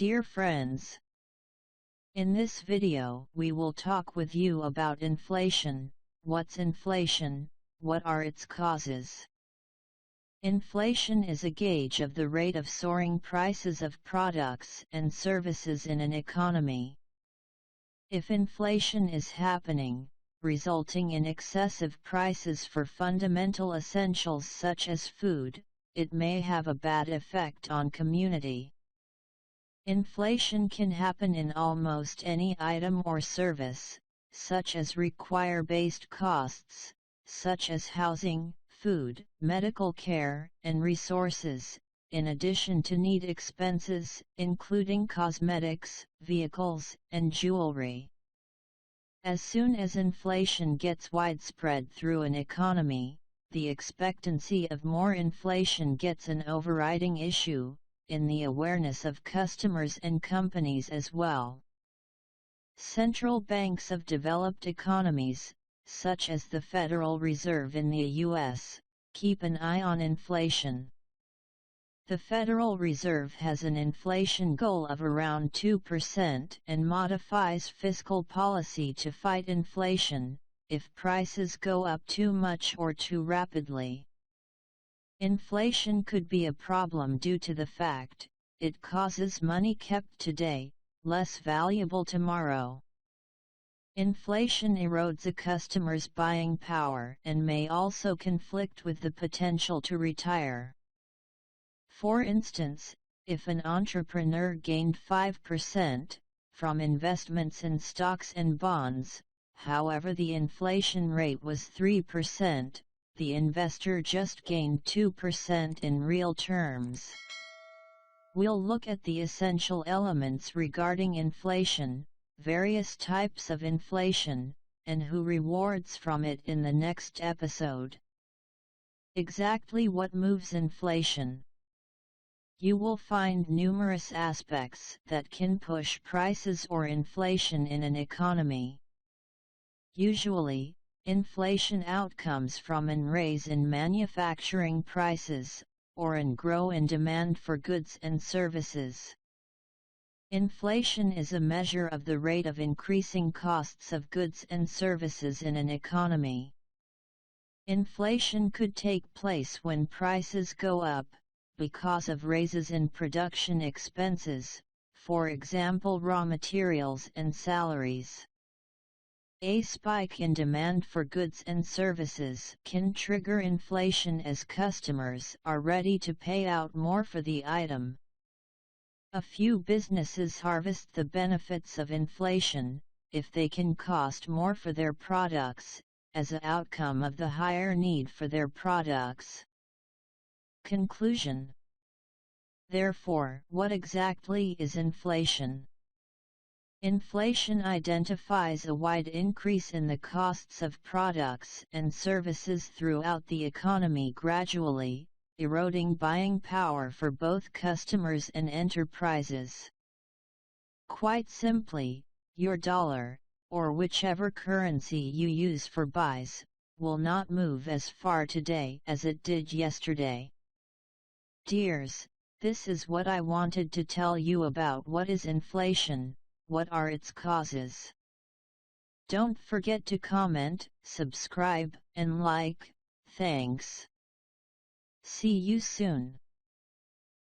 Dear friends, in this video we will talk with you about inflation. What's inflation? What are its causes? Inflation is a gauge of the rate of soaring prices of products and services in an economy. If inflation is happening, resulting in excessive prices for fundamental essentials such as food, it may have a bad effect on community. Inflation can happen in almost any item or service, such as require-based costs, such as housing, food, medical care, and resources, in addition to need expenses, including cosmetics, vehicles, and jewelry. As soon as inflation gets widespread through an economy, the expectancy of more inflation gets an overriding issue in the awareness of customers and companies as well. Central banks of developed economies, such as the Federal Reserve in the U.S., keep an eye on inflation. The Federal Reserve has an inflation goal of around 2% and modifies fiscal policy to fight inflation, if prices go up too much or too rapidly. Inflation could be a problem due to the fact it causes money kept today less valuable tomorrow. Inflation erodes a customer's buying power and may also conflict with the potential to retire. For instance, if an entrepreneur gained 5% from investments in stocks and bonds, however the inflation rate was 3%, the investor just gained 2% in real terms. We'll look at the essential elements regarding inflation, various types of inflation, and who rewards from it in the next episode. Exactly what moves inflation? You will find numerous aspects that can push prices or inflation in an economy. Usually, inflation outcomes from an rise in manufacturing prices, or an growth in demand for goods and services. Inflation is a measure of the rate of increasing costs of goods and services in an economy. Inflation could take place when prices go up, because of raises in production expenses, for example raw materials and salaries. A spike in demand for goods and services can trigger inflation as customers are ready to pay out more for the item. A few businesses harvest the benefits of inflation, if they can cost more for their products, as an outcome of the higher need for their products. Conclusion. Therefore, what exactly is inflation? Inflation identifies a wide increase in the costs of products and services throughout the economy, gradually eroding buying power for both customers and enterprises. Quite simply, your dollar, or whichever currency you use for buys, will not move as far today as it did yesterday. Dears, this is what I wanted to tell you about what is inflation. What are its causes? Don't forget to comment, subscribe, and like. Thanks. See you soon.